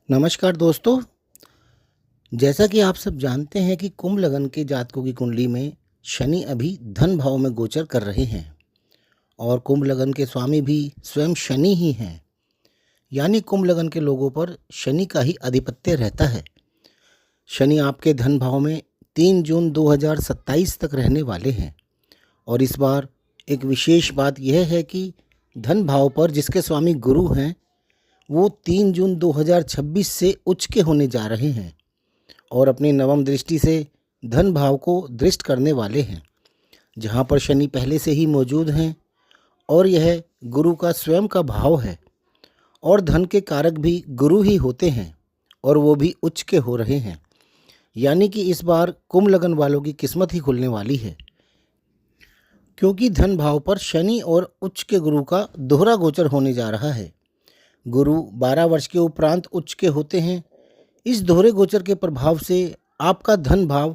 नमस्कार दोस्तों। जैसा कि आप सब जानते हैं कि कुंभ लग्न के जातकों की कुंडली में शनि अभी धन भाव में गोचर कर रहे हैं और कुंभ लग्न के स्वामी भी स्वयं शनि ही हैं। यानी कुंभ लग्न के लोगों पर शनि का ही आधिपत्य रहता है। शनि आपके धन भाव में 3 जून 2027 तक रहने वाले हैं और इस बार एक विशेष बात यह है कि धन भाव पर जिसके स्वामी गुरु हैं वो 3 जून 2026 से उच्च के होने जा रहे हैं और अपनी नवम दृष्टि से धन भाव को दृष्ट करने वाले हैं, जहां पर शनि पहले से ही मौजूद हैं और यह गुरु का स्वयं का भाव है और धन के कारक भी गुरु ही होते हैं और वो भी उच्च के हो रहे हैं। यानी कि इस बार कुंभ लग्न वालों की किस्मत ही खुलने वाली है, क्योंकि धन भाव पर शनि और उच्च के गुरु का दोहरा गोचर होने जा रहा है। गुरु 12 वर्ष के उपरांत उच्च के होते हैं। इस दोहरे गोचर के प्रभाव से आपका धन भाव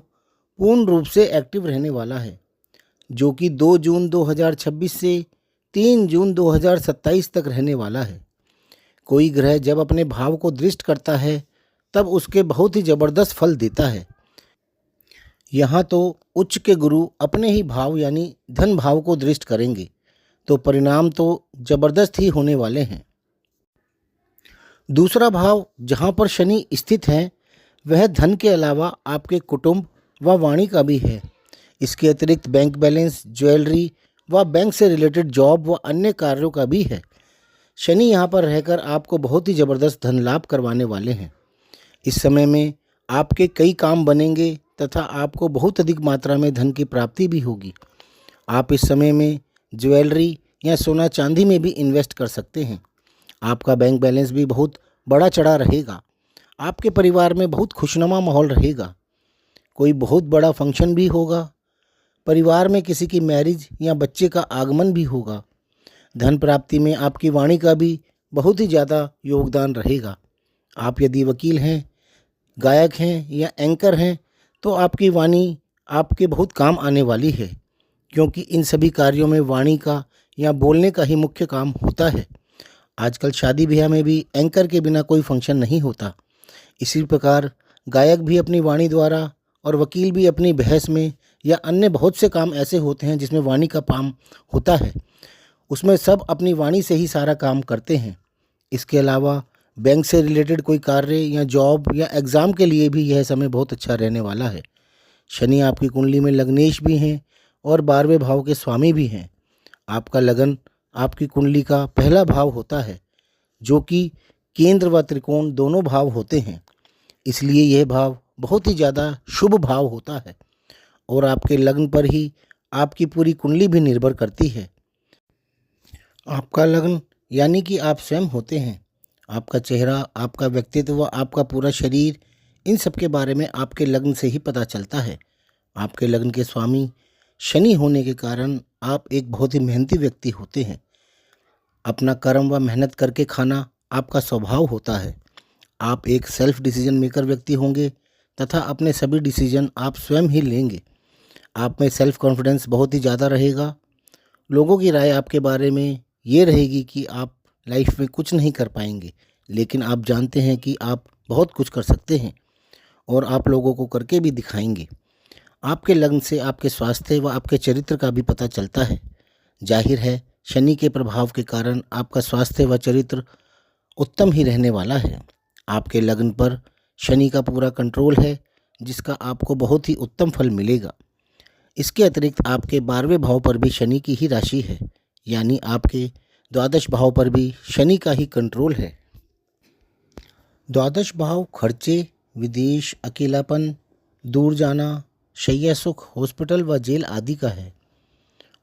पूर्ण रूप से एक्टिव रहने वाला है, जो कि 2 जून 2026 से 3 जून 2027 तक रहने वाला है। कोई ग्रह जब अपने भाव को दृष्ट करता है तब उसके बहुत ही ज़बरदस्त फल देता है। यहाँ तो उच्च के गुरु अपने ही भाव यानी धन भाव को दृष्ट करेंगे तो परिणाम तो ज़बरदस्त ही होने वाले हैं। दूसरा भाव जहाँ पर शनि स्थित हैं वह धन के अलावा आपके कुटुंब व वाणी का भी है। इसके अतिरिक्त बैंक बैलेंस, ज्वेलरी व बैंक से रिलेटेड जॉब व अन्य कार्यों का भी है। शनि यहाँ पर रहकर आपको बहुत ही ज़बरदस्त धन लाभ करवाने वाले हैं। इस समय में आपके कई काम बनेंगे तथा आपको बहुत अधिक मात्रा में धन की प्राप्ति भी होगी। आप इस समय में ज्वेलरी या सोना चांदी में भी इन्वेस्ट कर सकते हैं। आपका बैंक बैलेंस भी बहुत बड़ा चढ़ा रहेगा। आपके परिवार में बहुत खुशनुमा माहौल रहेगा। कोई बहुत बड़ा फंक्शन भी होगा। परिवार में किसी की मैरिज या बच्चे का आगमन भी होगा। धन प्राप्ति में आपकी वाणी का भी बहुत ही ज़्यादा योगदान रहेगा। आप यदि वकील हैं, गायक हैं या एंकर हैं तो आपकी वाणी आपके बहुत काम आने वाली है, क्योंकि इन सभी कार्यों में वाणी का या बोलने का ही मुख्य काम होता है। आजकल शादी ब्याह में भी एंकर के बिना कोई फंक्शन नहीं होता। इसी प्रकार गायक भी अपनी वाणी द्वारा और वकील भी अपनी बहस में या अन्य बहुत से काम ऐसे होते हैं जिसमें वाणी का काम होता है, उसमें सब अपनी वाणी से ही सारा काम करते हैं। इसके अलावा बैंक से रिलेटेड कोई कार्य या जॉब या एग्ज़ाम के लिए भी यह समय बहुत अच्छा रहने वाला है। शनि आपकी कुंडली में लग्नेश भी हैं और 12वें भाव के स्वामी भी हैं। आपका लगन आपकी कुंडली का पहला भाव होता है, जो कि केंद्र व त्रिकोण दोनों भाव होते हैं। इसलिए यह भाव बहुत ही ज़्यादा शुभ भाव होता है और आपके लग्न पर ही आपकी पूरी कुंडली भी निर्भर करती है। आपका लग्न यानी कि आप स्वयं होते हैं। आपका चेहरा, आपका व्यक्तित्व, आपका पूरा शरीर, इन सब के बारे में आपके लग्न से ही पता चलता है। आपके लग्न के स्वामी शनि होने के कारण आप एक बहुत ही मेहनती व्यक्ति होते हैं। अपना कर्म व मेहनत करके खाना आपका स्वभाव होता है। आप एक सेल्फ डिसीजन मेकर व्यक्ति होंगे तथा अपने सभी डिसीजन आप स्वयं ही लेंगे। आप में सेल्फ कॉन्फिडेंस बहुत ही ज़्यादा रहेगा। लोगों की राय आपके बारे में ये रहेगी कि आप लाइफ में कुछ नहीं कर पाएंगे, लेकिन आप जानते हैं कि आप बहुत कुछ कर सकते हैं और आप लोगों को करके भी दिखाएंगे। आपके लग्न से आपके स्वास्थ्य व आपके चरित्र का भी पता चलता है। जाहिर है शनि के प्रभाव के कारण आपका स्वास्थ्य व चरित्र उत्तम ही रहने वाला है। आपके लग्न पर शनि का पूरा कंट्रोल है, जिसका आपको बहुत ही उत्तम फल मिलेगा। इसके अतिरिक्त आपके 12वें भाव पर भी शनि की ही राशि है, यानी आपके द्वादश भाव पर भी शनि का ही कंट्रोल है। द्वादश भाव खर्चे, विदेश, अकेलापन, दूर जाना, शैया सुख, हॉस्पिटल व जेल आदि का है।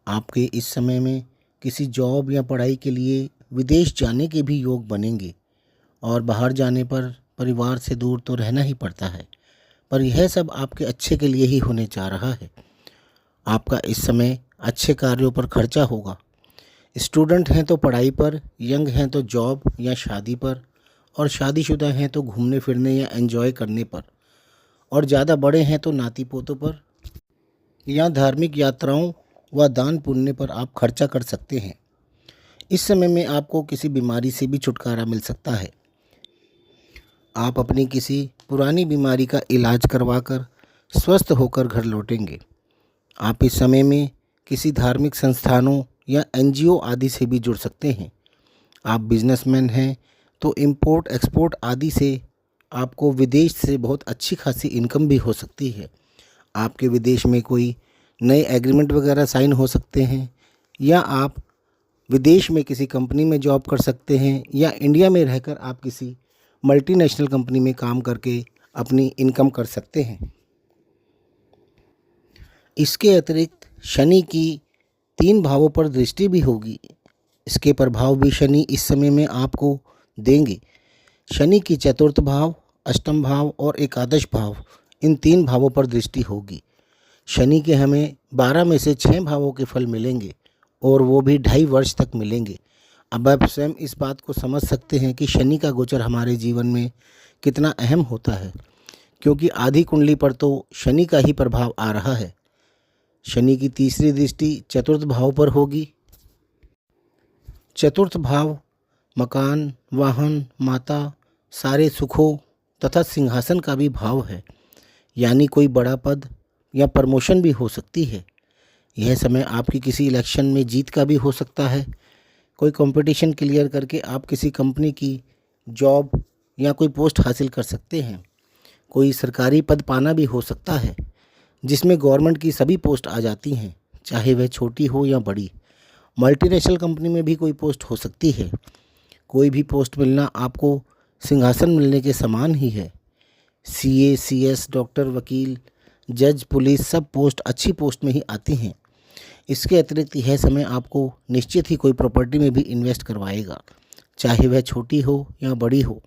आपके इस समय में किसी जॉब या पढ़ाई के लिए विदेश जाने के भी योग बनेंगे और बाहर जाने पर परिवार से दूर तो रहना ही पड़ता है, पर यह सब आपके अच्छे के लिए ही होने जा रहा है। आपका इस समय अच्छे कार्यों पर खर्चा होगा। स्टूडेंट हैं तो पढ़ाई पर, यंग हैं तो जॉब या शादी पर, और शादीशुदा हैं तो घूमने फिरने या एंजॉय करने पर, और ज़्यादा बड़े हैं तो नाती पोतों पर या धार्मिक यात्राओं व दान पुण्य पर आप खर्चा कर सकते हैं। इस समय में आपको किसी बीमारी से भी छुटकारा मिल सकता है। आप अपनी किसी पुरानी बीमारी का इलाज करवाकर स्वस्थ होकर घर लौटेंगे। आप इस समय में किसी धार्मिक संस्थानों या एनजीओ आदि से भी जुड़ सकते हैं। आप बिजनेसमैन हैं तो इंपोर्ट एक्सपोर्ट आदि से आपको विदेश से बहुत अच्छी खासी इनकम भी हो सकती है। आपके विदेश में कोई नए एग्रीमेंट वगैरह साइन हो सकते हैं, या आप विदेश में किसी कंपनी में जॉब कर सकते हैं, या इंडिया में रहकर आप किसी मल्टीनेशनल कंपनी में काम करके अपनी इनकम कर सकते हैं। इसके अतिरिक्त शनि की 3 भावों पर दृष्टि भी होगी। इसके प्रभाव भी शनि इस समय में आपको देंगे। शनि की चतुर्थ भाव, अष्टम भाव और एकादश भाव, इन 3 भावों पर दृष्टि होगी। शनि के हमें 12 में से 6 भावों के फल मिलेंगे, और वो भी 2.5 वर्ष तक मिलेंगे। अब आप स्वयं इस बात को समझ सकते हैं कि शनि का गोचर हमारे जीवन में कितना अहम होता है, क्योंकि आधी कुंडली पर तो शनि का ही प्रभाव आ रहा है। शनि की तीसरी दृष्टि चतुर्थ भाव पर होगी। चतुर्थ भाव मकान, वाहन, माता, सारे सुखों तथा सिंहासन का भी भाव है, यानी कोई बड़ा पद या प्रमोशन भी हो सकती है। यह समय आपकी किसी इलेक्शन में जीत का भी हो सकता है। कोई कंपटीशन क्लियर करके आप किसी कंपनी की जॉब या कोई पोस्ट हासिल कर सकते हैं। कोई सरकारी पद पाना भी हो सकता है, जिसमें गवर्नमेंट की सभी पोस्ट आ जाती हैं, चाहे वह छोटी हो या बड़ी। मल्टीनेशनल कंपनी में भी कोई पोस्ट हो सकती है। कोई भी पोस्ट मिलना आपको सिंहासन मिलने के समान ही है। सीए, सीएस, डॉक्टर, वकील, जज, पुलिस, सब पोस्ट अच्छी पोस्ट में ही आती हैं। इसके अतिरिक्त यह समय आपको निश्चित ही कोई प्रॉपर्टी में भी इन्वेस्ट करवाएगा, चाहे वह छोटी हो या बड़ी हो।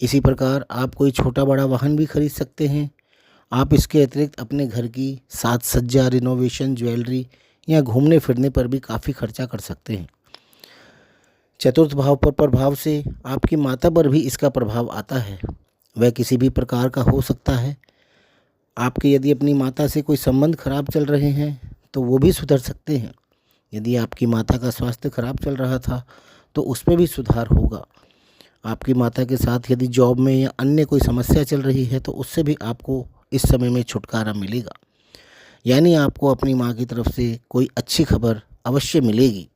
इसी प्रकार आप कोई छोटा बड़ा वाहन भी खरीद सकते हैं। आप इसके अतिरिक्त अपने घर की साज सज्जा, रिनोवेशन, ज्वेलरी या घूमने फिरने पर भी काफ़ी खर्चा कर सकते हैं। चतुर्थ भाव पर प्रभाव से आपकी माता पर भी इसका प्रभाव आता है। वह किसी भी प्रकार का हो सकता है। आपके यदि अपनी माता से कोई संबंध खराब चल रहे हैं तो वो भी सुधर सकते हैं। यदि आपकी माता का स्वास्थ्य खराब चल रहा था तो उसमें भी सुधार होगा। आपकी माता के साथ यदि जॉब में या अन्य कोई समस्या चल रही है तो उससे भी आपको इस समय में छुटकारा मिलेगा, यानी आपको अपनी माँ की तरफ से कोई अच्छी खबर अवश्य मिलेगी।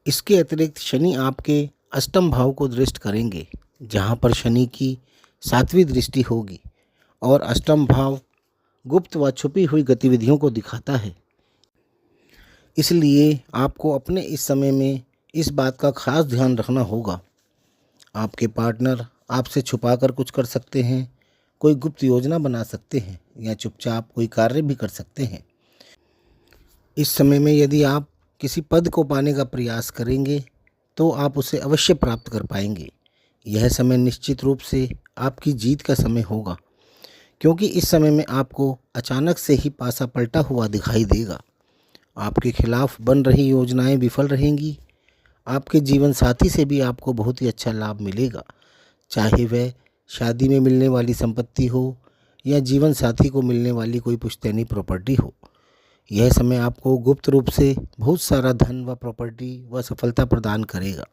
इसके अतिरिक्त शनि आपके अष्टम भाव को दृष्ट करेंगे, जहाँ पर शनि की 7वीं दृष्टि होगी, और अष्टम भाव गुप्त व छुपी हुई गतिविधियों को दिखाता है। इसलिए आपको अपने इस समय में इस बात का खास ध्यान रखना होगा। आपके पार्टनर आपसे छुपाकर कुछ कर सकते हैं, कोई गुप्त योजना बना सकते हैं, या चुपचाप कोई कार्य भी कर सकते हैं। इस समय में यदि आप किसी पद को पाने का प्रयास करेंगे तो आप उसे अवश्य प्राप्त कर पाएंगे। यह समय निश्चित रूप से आपकी जीत का समय होगा, क्योंकि इस समय में आपको अचानक से ही पासा पलटा हुआ दिखाई देगा। आपके खिलाफ बन रही योजनाएं विफल रहेंगी। आपके जीवन साथी से भी आपको बहुत ही अच्छा लाभ मिलेगा, चाहे वह शादी में मिलने वाली संपत्ति हो या जीवन साथी को मिलने वाली कोई पुश्तैनी प्रॉपर्टी हो। यह समय आपको गुप्त रूप से बहुत सारा धन व प्रॉपर्टी व सफलता प्रदान करेगा।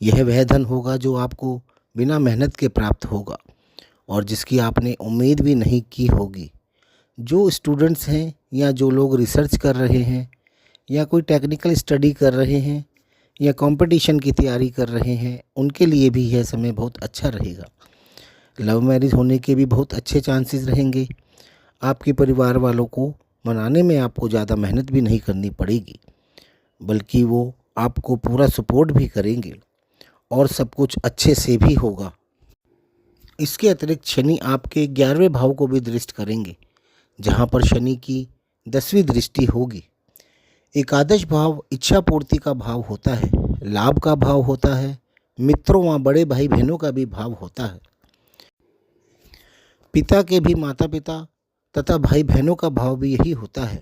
यह वह धन होगा जो आपको बिना मेहनत के प्राप्त होगा और जिसकी आपने उम्मीद भी नहीं की होगी। जो स्टूडेंट्स हैं या जो लोग रिसर्च कर रहे हैं या कोई टेक्निकल स्टडी कर रहे हैं या कंपटीशन की तैयारी कर रहे हैं, उनके लिए भी यह समय बहुत अच्छा रहेगा। लव मैरिज होने के भी बहुत अच्छे चांसेस रहेंगे। आपके परिवार वालों को मनाने में आपको ज़्यादा मेहनत भी नहीं करनी पड़ेगी, बल्कि वो आपको पूरा सपोर्ट भी करेंगे और सब कुछ अच्छे से भी होगा। इसके अतिरिक्त शनि आपके 11वें भाव को भी दृष्ट करेंगे, जहाँ पर शनि की 10वीं दृष्टि होगी। एकादश भाव इच्छा पूर्ति का भाव होता है, लाभ का भाव होता है, मित्रों व बड़े भाई बहनों का भी भाव होता है। पिता के भी माता पिता तथा भाई बहनों का भाव भी यही होता है।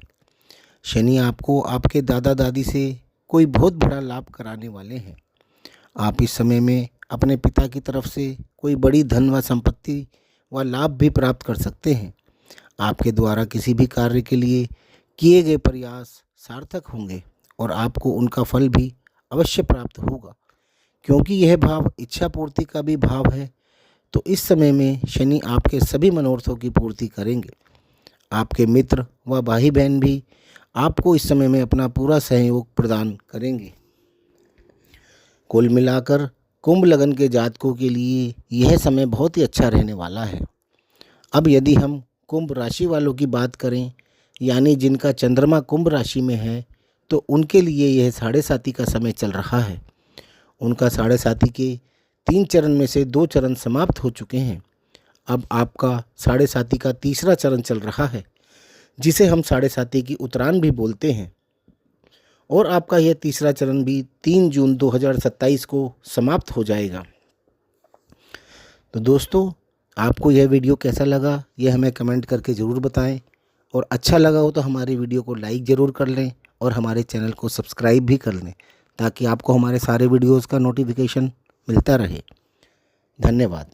शनि आपको आपके दादा दादी से कोई बहुत बड़ा लाभ कराने वाले हैं। आप इस समय में अपने पिता की तरफ से कोई बड़ी धन व संपत्ति व लाभ भी प्राप्त कर सकते हैं। आपके द्वारा किसी भी कार्य के लिए किए गए प्रयास सार्थक होंगे और आपको उनका फल भी अवश्य प्राप्त होगा, क्योंकि यह भाव इच्छा पूर्ति का भी भाव है, तो इस समय में शनि आपके सभी मनोरथों की पूर्ति करेंगे। आपके मित्र व भाई बहन भी आपको इस समय में अपना पूरा सहयोग प्रदान करेंगे। कुल मिलाकर कुंभ लगन के जातकों के लिए यह समय बहुत ही अच्छा रहने वाला है। अब यदि हम कुंभ राशि वालों की बात करें, यानी जिनका चंद्रमा कुंभ राशि में है, तो उनके लिए यह साढ़े साती का समय चल रहा है। उनका साढ़े साती के 3 चरण में से 2 चरण समाप्त हो चुके हैं। अब आपका साढ़े साती का तीसरा चरण चल रहा है, जिसे हम साढ़े साती की उत्तरायण भी बोलते हैं, और आपका यह तीसरा चरण भी 3 जून 2027 को समाप्त हो जाएगा। तो दोस्तों, आपको यह वीडियो कैसा लगा, यह हमें कमेंट करके ज़रूर बताएं, और अच्छा लगा हो तो हमारी वीडियो को लाइक ज़रूर कर लें और हमारे चैनल को सब्सक्राइब भी कर लें, ताकि आपको हमारे सारे वीडियोज़ का नोटिफिकेशन मिलता रहे। धन्यवाद।